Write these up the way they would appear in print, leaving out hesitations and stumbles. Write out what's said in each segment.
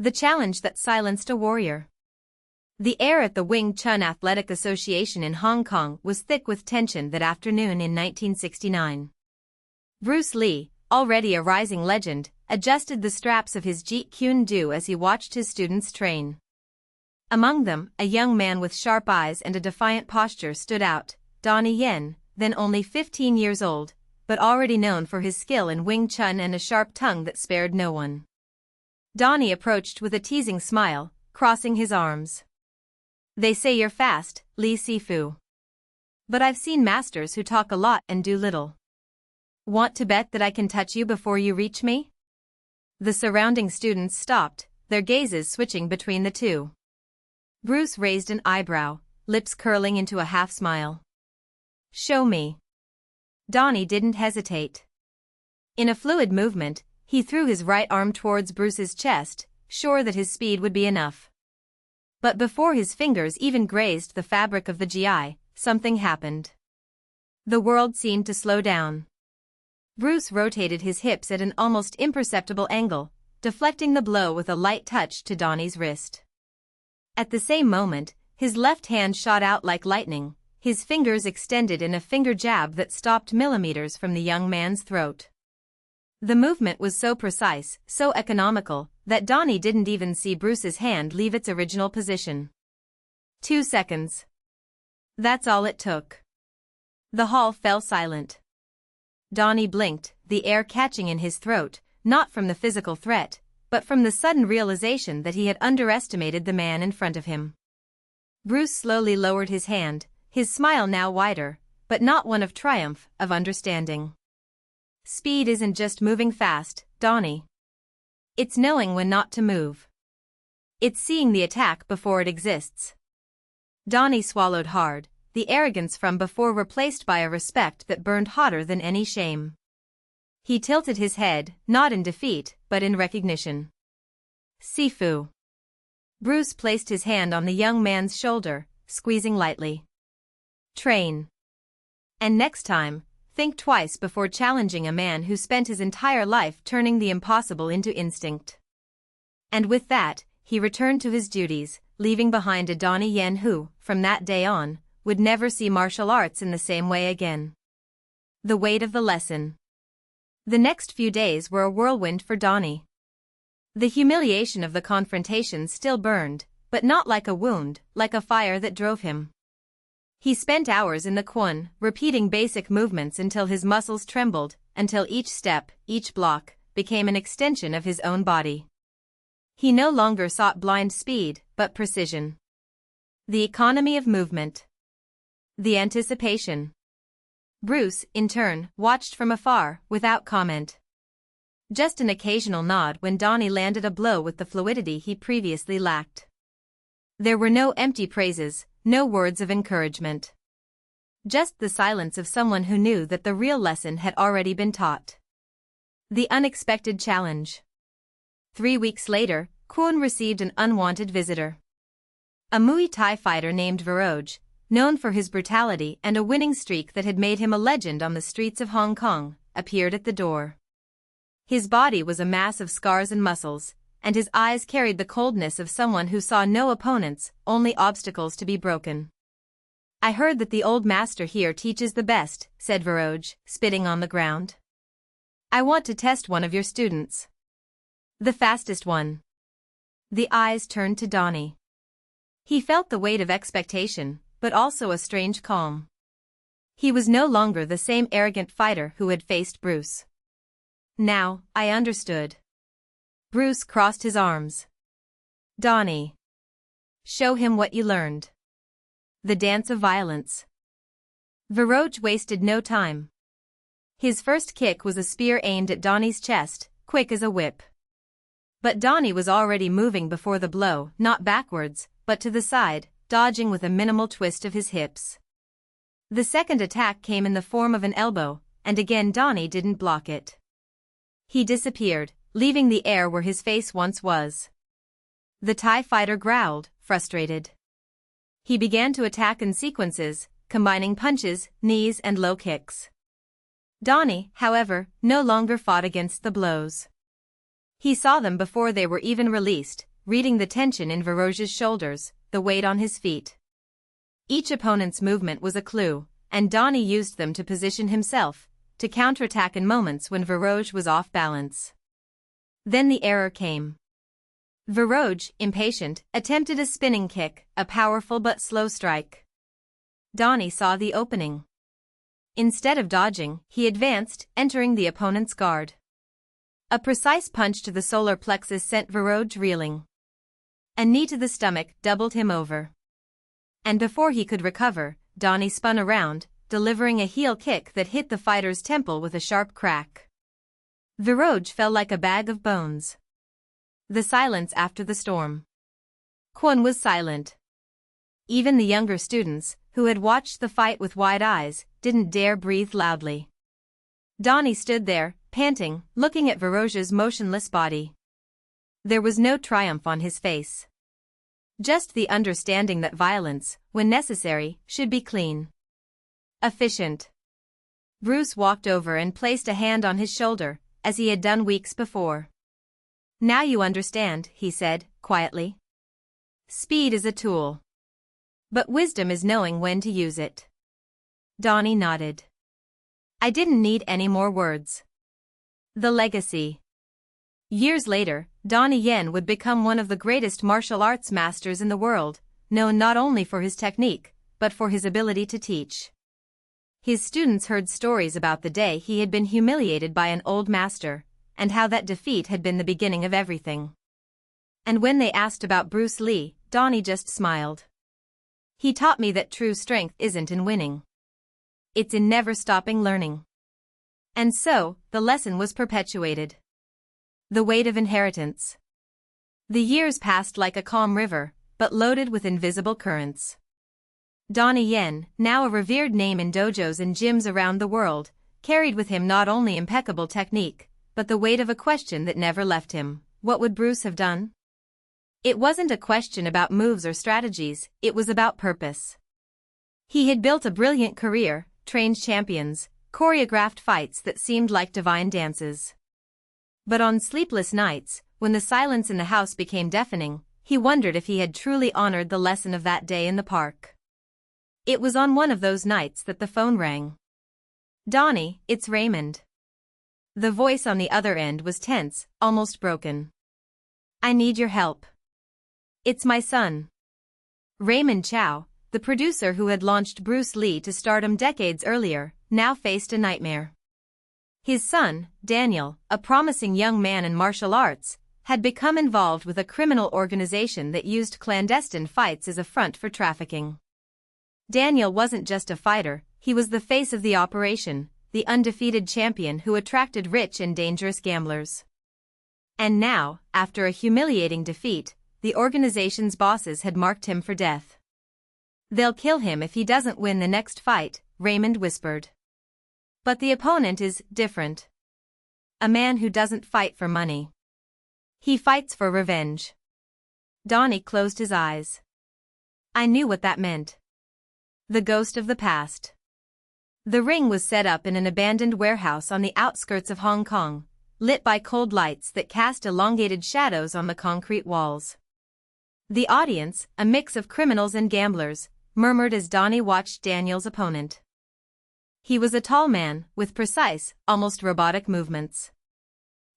The challenge that silenced a warrior. The air at the Wing Chun Athletic Association in Hong Kong was thick with tension that afternoon in 1969. Bruce Lee, already a rising legend, adjusted the straps of his Jeet Kune Do as he watched his students train. Among them, a young man with sharp eyes and a defiant posture stood out, Donnie Yen, then only 15 years old, but already known for his skill in Wing Chun and a sharp tongue that spared no one. Donnie approached with a teasing smile, crossing his arms. "They say you're fast, Lee Sifu. But I've seen masters who talk a lot and do little. Want to bet that I can touch you before you reach me?" The surrounding students stopped, their gazes switching between the two. Bruce raised an eyebrow, lips curling into a half-smile. "Show me." Donnie didn't hesitate. In a fluid movement, he threw his right arm towards Bruce's chest, sure that his speed would be enough. But before his fingers even grazed the fabric of the gi, something happened. The world seemed to slow down. Bruce rotated his hips at an almost imperceptible angle, deflecting the blow with a light touch to Donnie's wrist. At the same moment, his left hand shot out like lightning, his fingers extended in a finger jab that stopped millimeters from the young man's throat. The movement was so precise, so economical, that Donnie didn't even see Bruce's hand leave its original position. 2 seconds. That's all it took. The hall fell silent. Donnie blinked, the air catching in his throat, not from the physical threat, but from the sudden realization that he had underestimated the man in front of him. Bruce slowly lowered his hand, his smile now wider, but not one of triumph, of understanding. "Speed isn't just moving fast, Donnie. It's knowing when not to move. It's seeing the attack before it exists." Donnie swallowed hard, the arrogance from before replaced by a respect that burned hotter than any shame. He tilted his head, not in defeat, but in recognition. "Sifu." Bruce placed his hand on the young man's shoulder, squeezing lightly. "Train. And next time, think twice before challenging a man who spent his entire life turning the impossible into instinct." And with that, he returned to his duties, leaving behind a Donnie Yen who, from that day on, would never see martial arts in the same way again. The weight of the lesson. The next few days were a whirlwind for Donnie. The humiliation of the confrontation still burned, but not like a wound, like a fire that drove him. He spent hours in the Kwun, repeating basic movements until his muscles trembled, until each step, each block, became an extension of his own body. He no longer sought blind speed, but precision. The economy of movement. The anticipation. Bruce, in turn, watched from afar, without comment. Just an occasional nod when Donnie landed a blow with the fluidity he previously lacked. There were no empty praises, no words of encouragement. Just the silence of someone who knew that the real lesson had already been taught. The unexpected challenge. 3 weeks later, Kwun received an unwanted visitor. A Muay Thai fighter named Viroj, known for his brutality and a winning streak that had made him a legend on the streets of Hong Kong, appeared at the door. His body was a mass of scars and muscles, and his eyes carried the coldness of someone who saw no opponents, only obstacles to be broken. "I heard that the old master here teaches the best," said Viroj, spitting on the ground. "I want to test one of your students. The fastest one." The eyes turned to Donnie. He felt the weight of expectation, but also a strange calm. He was no longer the same arrogant fighter who had faced Bruce. "Now, I understood." Bruce crossed his arms. "Donnie. Show him what you learned." The dance of violence. Viroj wasted no time. His first kick was a spear aimed at Donnie's chest, quick as a whip. But Donnie was already moving before the blow, not backwards, but to the side, dodging with a minimal twist of his hips. The second attack came in the form of an elbow, and again Donnie didn't block it. He disappeared, leaving the air where his face once was. The Thai fighter growled, frustrated. He began to attack in sequences, combining punches, knees and low kicks. Donnie, however, no longer fought against the blows. He saw them before they were even released, reading the tension in Varoj's shoulders, the weight on his feet. Each opponent's movement was a clue, and Donnie used them to position himself, to counterattack in moments when Varoj was off balance. Then the error came. Varoj, impatient, attempted a spinning kick, a powerful but slow strike. Donnie saw the opening. Instead of dodging, he advanced, entering the opponent's guard. A precise punch to the solar plexus sent Varoj reeling. A knee to the stomach doubled him over. And before he could recover, Donnie spun around, delivering a heel kick that hit the fighter's temple with a sharp crack. Varoj fell like a bag of bones. The silence after the storm. Kwon was silent. Even the younger students, who had watched the fight with wide eyes, didn't dare breathe loudly. Donnie stood there, panting, looking at Varoj's motionless body. There was no triumph on his face. Just the understanding that violence, when necessary, should be clean. Efficient. Bruce walked over and placed a hand on his shoulder, as he had done weeks before. "Now you understand," he said, quietly. "Speed is a tool. But wisdom is knowing when to use it." Donnie nodded. "I didn't need any more words." The legacy. Years later, Donnie Yen would become one of the greatest martial arts masters in the world, known not only for his technique, but for his ability to teach. His students heard stories about the day he had been humiliated by an old master, and how that defeat had been the beginning of everything. And when they asked about Bruce Lee, Donnie just smiled. "He taught me that true strength isn't in winning. It's in never stopping learning." And so, the lesson was perpetuated. The weight of inheritance. The years passed like a calm river, but loaded with invisible currents. Donnie Yen, now a revered name in dojos and gyms around the world, carried with him not only impeccable technique, but the weight of a question that never left him: what would Bruce have done? It wasn't a question about moves or strategies, it was about purpose. He had built a brilliant career, trained champions, choreographed fights that seemed like divine dances. But on sleepless nights, when the silence in the house became deafening, he wondered if he had truly honored the lesson of that day in the park. It was on one of those nights that the phone rang. "Donnie, it's Raymond." The voice on the other end was tense, almost broken. "I need your help. It's my son." Raymond Chow, the producer who had launched Bruce Lee to stardom decades earlier, now faced a nightmare. His son, Daniel, a promising young man in martial arts, had become involved with a criminal organization that used clandestine fights as a front for trafficking. Daniel wasn't just a fighter, he was the face of the operation, the undefeated champion who attracted rich and dangerous gamblers. And now, after a humiliating defeat, the organization's bosses had marked him for death. "They'll kill him if he doesn't win the next fight," Raymond whispered. "But the opponent is different. A man who doesn't fight for money. He fights for revenge." Donnie closed his eyes. I knew what that meant. The ghost of the past. The ring was set up in an abandoned warehouse on the outskirts of Hong Kong, lit by cold lights that cast elongated shadows on the concrete walls. The audience, a mix of criminals and gamblers, murmured as Donnie watched Daniel's opponent. He was a tall man, with precise, almost robotic movements.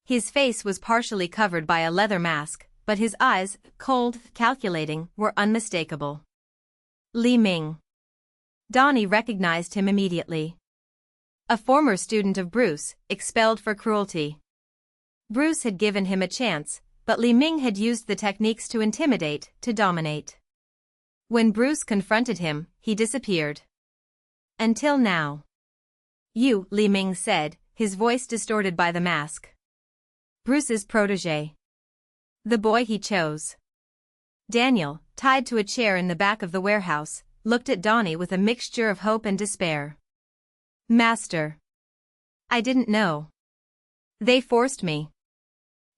His face was partially covered by a leather mask, but his eyes, cold, calculating, were unmistakable. Li Ming. Donnie recognized him immediately. A former student of Bruce, expelled for cruelty. Bruce had given him a chance, but Li Ming had used the techniques to intimidate, to dominate. When Bruce confronted him, he disappeared. Until now. "You," Li Ming said, his voice distorted by the mask. "Bruce's protégé. The boy he chose." Daniel, tied to a chair in the back of the warehouse, looked at Donnie with a mixture of hope and despair. "Master. I didn't know. They forced me."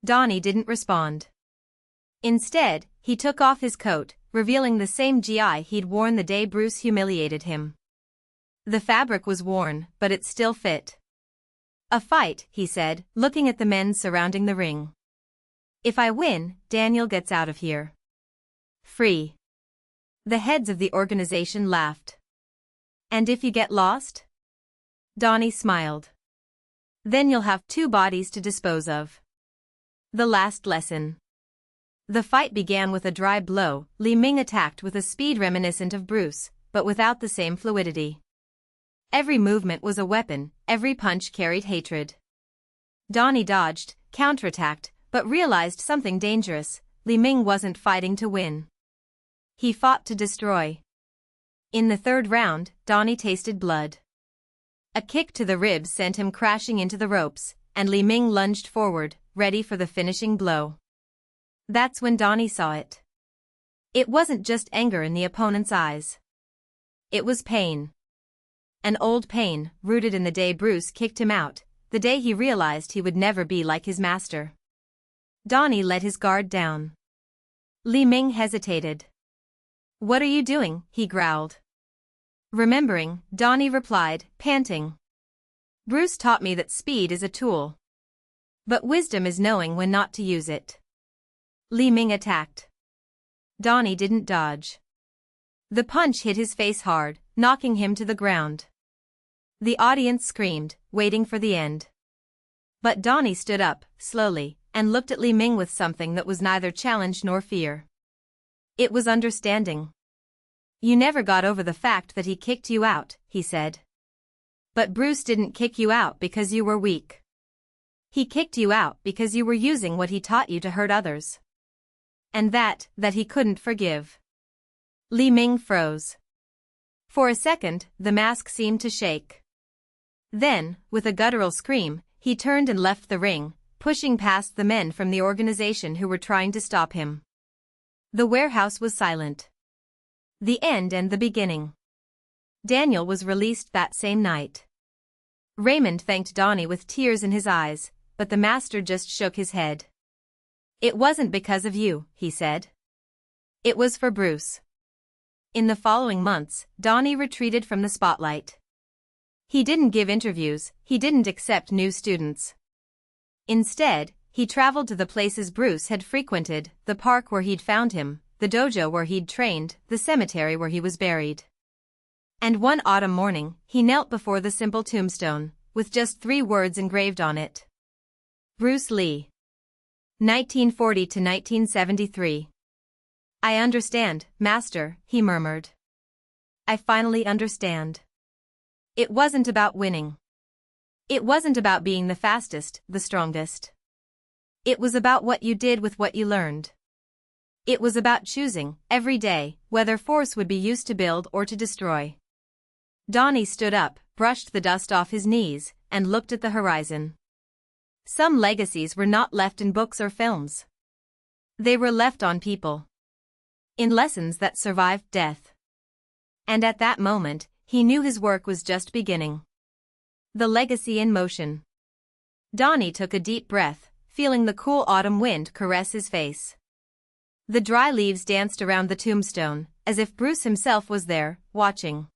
Donnie didn't respond. Instead, he took off his coat, revealing the same gi he'd worn the day Bruce humiliated him. The fabric was worn, but it still fit. "A fight," he said, looking at the men surrounding the ring. If I win, Daniel gets out of here. Free. The heads of the organization laughed. And if you get lost? Donnie smiled. Then you'll have 2 bodies to dispose of. The last lesson. The fight began with a dry blow. Li Ming attacked with a speed reminiscent of Bruce, but without the same fluidity. Every movement was a weapon, every punch carried hatred. Donnie dodged, counterattacked, but realized something dangerous. Li Ming wasn't fighting to win. He fought to destroy. In the 3rd round, Donnie tasted blood. A kick to the ribs sent him crashing into the ropes, and Li Ming lunged forward, ready for the finishing blow. That's when Donnie saw it. It wasn't just anger in the opponent's eyes. It was pain. An old pain, rooted in the day Bruce kicked him out, the day he realized he would never be like his master. Donnie let his guard down. Li Ming hesitated. "What are you doing?" he growled. Remembering, Donnie replied, panting. "Bruce taught me that speed is a tool. But wisdom is knowing when not to use it." Li Ming attacked. Donnie didn't dodge. The punch hit his face hard, knocking him to the ground. The audience screamed, waiting for the end. But Donnie stood up, slowly, and looked at Li Ming with something that was neither challenge nor fear. It was understanding. "You never got over the fact that he kicked you out," he said. "But Bruce didn't kick you out because you were weak. He kicked you out because you were using what he taught you to hurt others. And that he couldn't forgive." Li Ming froze. For a second, the mask seemed to shake. Then, with a guttural scream, he turned and left the ring, pushing past the men from the organization who were trying to stop him. The warehouse was silent. The end and the beginning. Daniel was released that same night. Raymond thanked Donnie with tears in his eyes, but the master just shook his head. "It wasn't because of you," he said. "It was for Bruce." In the following months, Donnie retreated from the spotlight. He didn't give interviews, he didn't accept new students. Instead, he traveled to the places Bruce had frequented, the park where he'd found him, the dojo where he'd trained, the cemetery where he was buried. And one autumn morning, he knelt before the simple tombstone, with just 3 words engraved on it. Bruce Lee. 1940 to 1973. "I understand, Master," he murmured. "I finally understand. It wasn't about winning. It wasn't about being the fastest, the strongest. It was about what you did with what you learned. It was about choosing, every day, whether force would be used to build or to destroy." Donnie stood up, brushed the dust off his knees, and looked at the horizon. Some legacies were not left in books or films. They were left on people. In lessons that survived death. And at that moment, he knew his work was just beginning. The legacy in motion. Donnie took a deep breath, feeling the cool autumn wind caress his face. The dry leaves danced around the tombstone, as if Bruce himself was there, watching.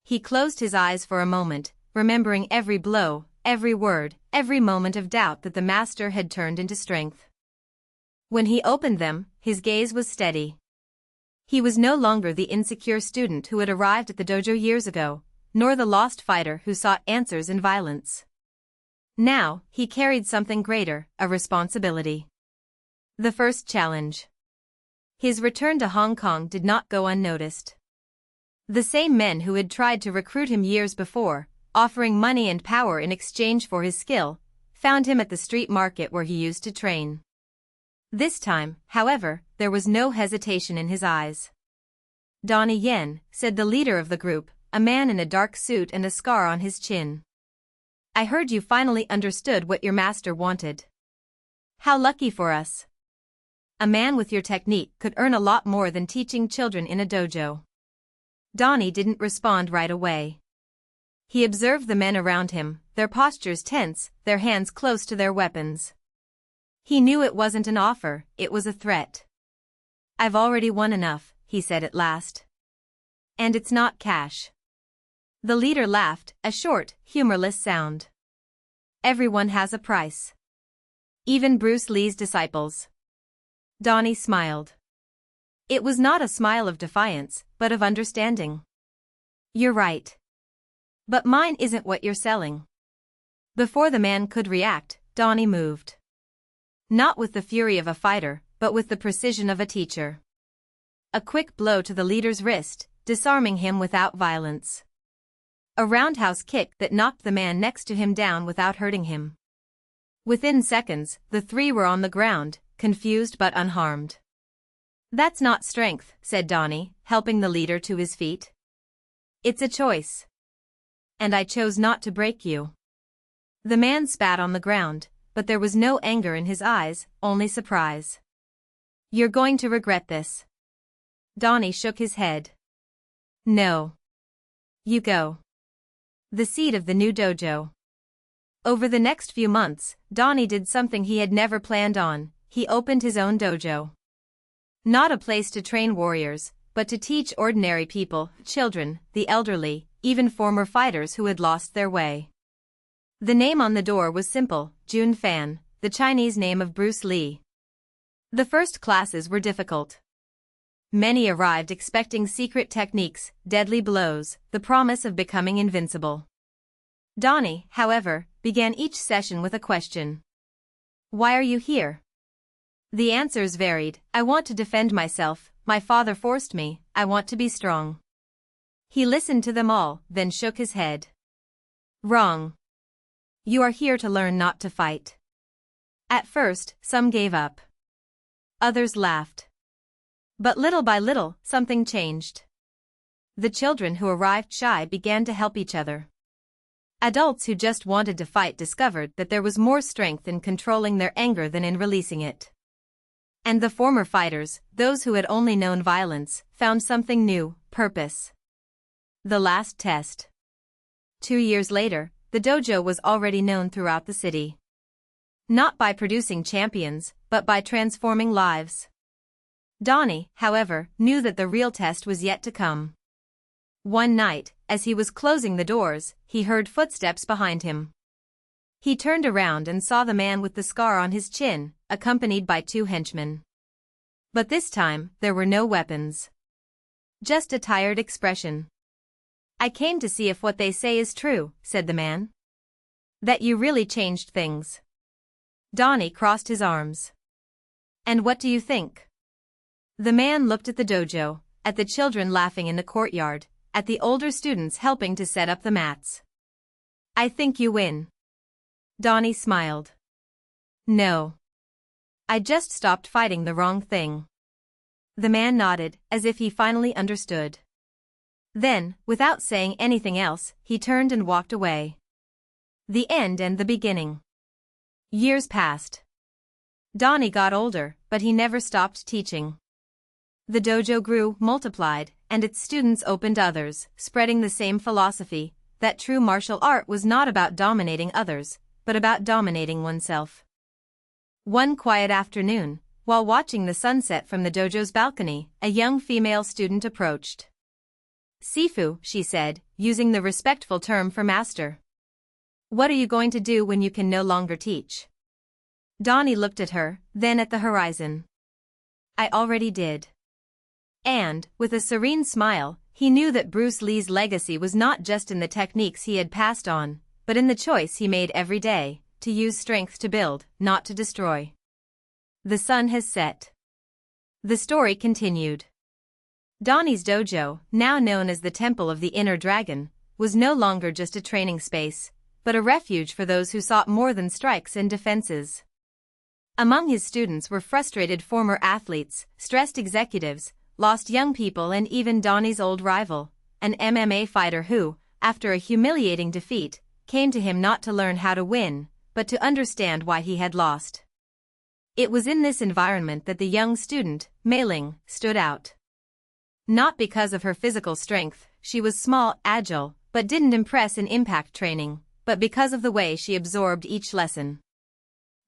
He closed his eyes for a moment, remembering every blow, every word, every moment of doubt that the master had turned into strength. When he opened them, his gaze was steady. He was no longer the insecure student who had arrived at the dojo years ago, nor the lost fighter who sought answers in violence. Now, he carried something greater, a responsibility. The first challenge. His return to Hong Kong did not go unnoticed. The same men who had tried to recruit him years before, offering money and power in exchange for his skill, found him at the street market where he used to train. This time, however, there was no hesitation in his eyes. "Donnie Yen," said the leader of the group, a man in a dark suit and a scar on his chin. "I heard you finally understood what your master wanted. How lucky for us. A man with your technique could earn a lot more than teaching children in a dojo." Donnie didn't respond right away. He observed the men around him, their postures tense, their hands close to their weapons. He knew it wasn't an offer, it was a threat. "I've already won enough," he said at last. "And it's not cash." The leader laughed, a short, humorless sound. "Everyone has a price. Even Bruce Lee's disciples. Donnie smiled. It was not a smile of defiance, but of understanding. You're right. But mine isn't what you're selling. Before the man could react, Donnie moved. Not with the fury of a fighter, but with the precision of a teacher. A quick blow to the leader's wrist, disarming him without violence. A roundhouse kick that knocked the man next to him down without hurting him. Within seconds, the three were on the ground, confused but unharmed. That's not strength, said Donnie, helping the leader to his feet. It's a choice. And I chose not to break you. The man spat on the ground, but there was no anger in his eyes, only surprise. You're going to regret this. Donnie shook his head. No. You go. The seed of the new dojo. Over the next few months, Donnie did something he had never planned on. He opened his own dojo. Not a place to train warriors, but to teach ordinary people, children, the elderly, even former fighters who had lost their way. The name on the door was simple, Jun Fan, the Chinese name of Bruce Lee. The first classes were difficult. Many arrived expecting secret techniques, deadly blows, the promise of becoming invincible. Donnie, however, began each session with a question. Why are you here? The answers varied. I want to defend myself, my father forced me, I want to be strong. He listened to them all, then shook his head. Wrong. You are here to learn, not to fight. At first, some gave up. Others laughed. But little by little, something changed. The children who arrived shy began to help each other. Adults who just wanted to fight discovered that there was more strength in controlling their anger than in releasing it. And the former fighters, those who had only known violence, found something new, purpose. The last test. 2 years later, the dojo was already known throughout the city. Not by producing champions, but by transforming lives. Donnie, however, knew that the real test was yet to come. One night, as he was closing the doors, he heard footsteps behind him. He turned around and saw the man with the scar on his chin, accompanied by 2 henchmen. But this time, there were no weapons. Just a tired expression. I came to see if what they say is true, said the man. That you really changed things. Donnie crossed his arms. And what do you think? The man looked at the dojo, at the children laughing in the courtyard, at the older students helping to set up the mats. I think you win. Donnie smiled. No. I just stopped fighting the wrong thing. The man nodded, as if he finally understood. Then, without saying anything else, he turned and walked away. The end and the beginning. Years passed. Donnie got older, but he never stopped teaching. The dojo grew, multiplied, and its students opened others, spreading the same philosophy, that true martial art was not about dominating others, but about dominating oneself. One quiet afternoon, while watching the sunset from the dojo's balcony, a young female student approached. Sifu, she said, using the respectful term for master. What are you going to do when you can no longer teach? Donnie looked at her, then at the horizon. I already did. And, with a serene smile, he knew that Bruce Lee's legacy was not just in the techniques he had passed on, but in the choice he made every day, to use strength to build, not to destroy. The sun has set. The story continued. Donnie's dojo, now known as the Temple of the Inner Dragon, was no longer just a training space, but a refuge for those who sought more than strikes and defenses. Among his students were frustrated former athletes, stressed executives, lost young people, and even Donnie's old rival, an MMA fighter who, after a humiliating defeat, came to him not to learn how to win, but to understand why he had lost. It was in this environment that the young student, Mei Ling, stood out. Not because of her physical strength, she was small, agile, but didn't impress in impact training, but because of the way she absorbed each lesson.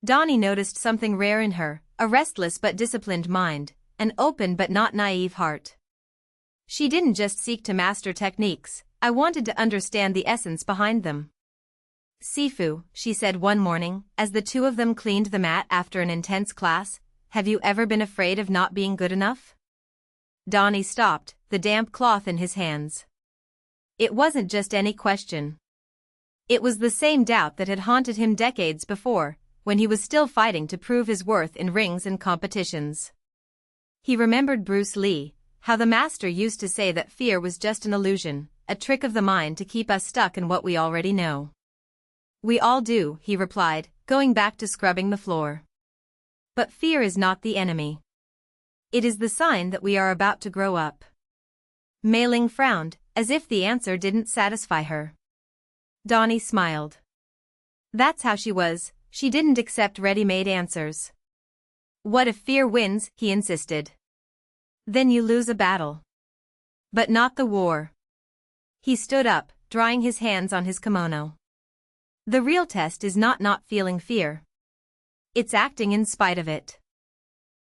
Donnie noticed something rare in her, a restless but disciplined mind, an open but not naive heart. She didn't just seek to master techniques, I wanted to understand the essence behind them. Sifu, she said one morning, as the two of them cleaned the mat after an intense class, have you ever been afraid of not being good enough? Donnie stopped, the damp cloth in his hands. It wasn't just any question. It was the same doubt that had haunted him decades before, when he was still fighting to prove his worth in rings and competitions. He remembered Bruce Lee, how the master used to say that fear was just an illusion, a trick of the mind to keep us stuck in what we already know. We all do, he replied, going back to scrubbing the floor. But fear is not the enemy. It is the sign that we are about to grow up. Mei Ling frowned, as if the answer didn't satisfy her. Donnie smiled. That's how she was, she didn't accept ready-made answers. What if fear wins, he insisted. Then you lose a battle. But not the war. He stood up, drying his hands on his kimono. The real test is not feeling fear. It's acting in spite of it.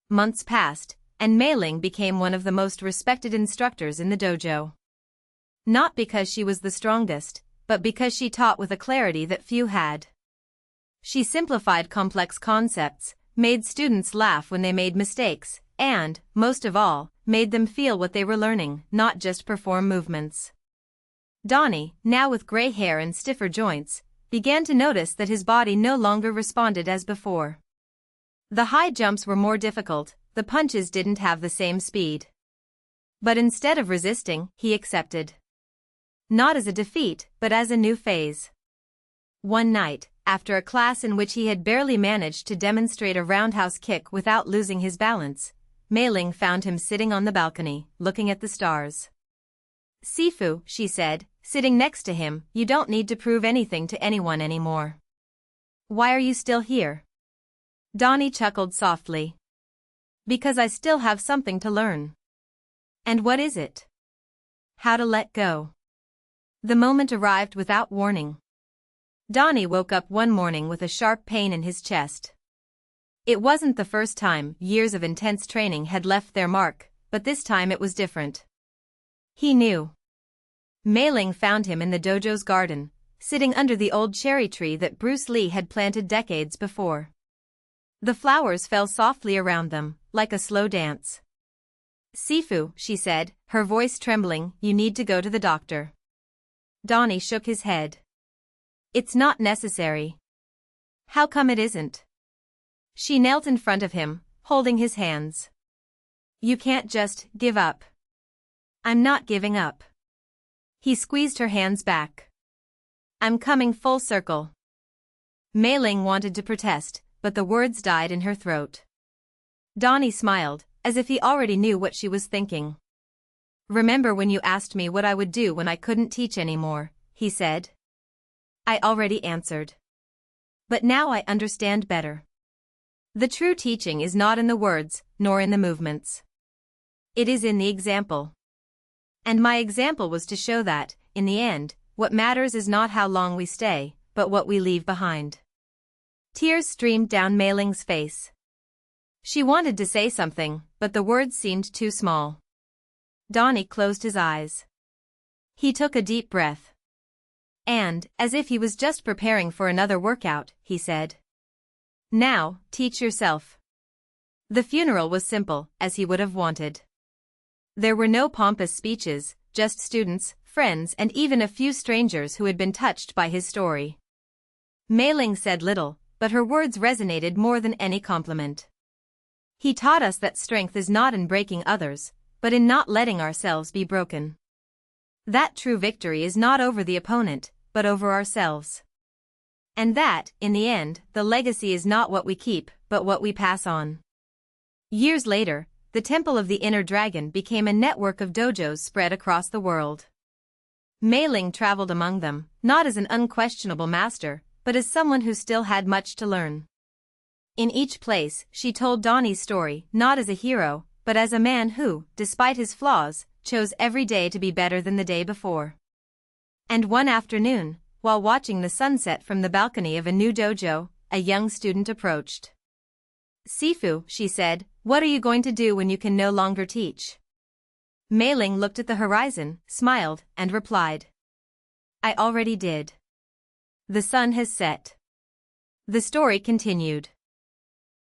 Months passed, and Mei Ling became one of the most respected instructors in the dojo. Not because she was the strongest, but because she taught with a clarity that few had. She simplified complex concepts, made students laugh when they made mistakes, and, most of all, made them feel what they were learning, not just perform movements. Donnie, now with gray hair and stiffer joints, began to notice that his body no longer responded as before. The high jumps were more difficult, the punches didn't have the same speed. But instead of resisting, he accepted. Not as a defeat, but as a new phase. One night, after a class in which he had barely managed to demonstrate a roundhouse kick without losing his balance, Mei Ling found him sitting on the balcony, looking at the stars. Sifu, she said, sitting next to him, you don't need to prove anything to anyone anymore. Why are you still here? Donnie chuckled softly. Because I still have something to learn. And what is it? How to let go. The moment arrived without warning. Donnie woke up one morning with a sharp pain in his chest. It wasn't the first time years of intense training had left their mark, but this time it was different. He knew. Mei Ling found him in the dojo's garden, sitting under the old cherry tree that Bruce Lee had planted decades before. The flowers fell softly around them, like a slow dance. Sifu, she said, her voice trembling, you need to go to the doctor. Donnie shook his head. It's not necessary. How come it isn't? She knelt in front of him, holding his hands. You can't just give up. I'm not giving up. He squeezed her hands back. I'm coming full circle. Mei Ling wanted to protest, but the words died in her throat. Donnie smiled, as if he already knew what she was thinking. Remember when you asked me what I would do when I couldn't teach anymore, he said. I already answered. But now I understand better. The true teaching is not in the words, nor in the movements. It is in the example. And my example was to show that, in the end, what matters is not how long we stay, but what we leave behind. Tears streamed down Mei Ling's face. She wanted to say something, but the words seemed too small. Donnie closed his eyes. He took a deep breath. And, as if he was just preparing for another workout, he said, now, teach yourself. The funeral was simple, as he would have wanted. There were no pompous speeches, just students, friends and even a few strangers who had been touched by his story. Mei Ling said little, but her words resonated more than any compliment. He taught us that strength is not in breaking others, but in not letting ourselves be broken. That true victory is not over the opponent, but over ourselves. And that, in the end, the legacy is not what we keep, but what we pass on. Years later, the Temple of the Inner Dragon became a network of dojos spread across the world. Mei Ling traveled among them, not as an unquestionable master, but as someone who still had much to learn. In each place, she told Donnie's story, not as a hero, but as a man who, despite his flaws, chose every day to be better than the day before. And one afternoon, while watching the sunset from the balcony of a new dojo, a young student approached. Sifu, she said, what are you going to do when you can no longer teach? Mei Ling looked at the horizon, smiled, and replied. I already did. The sun has set. The story continued.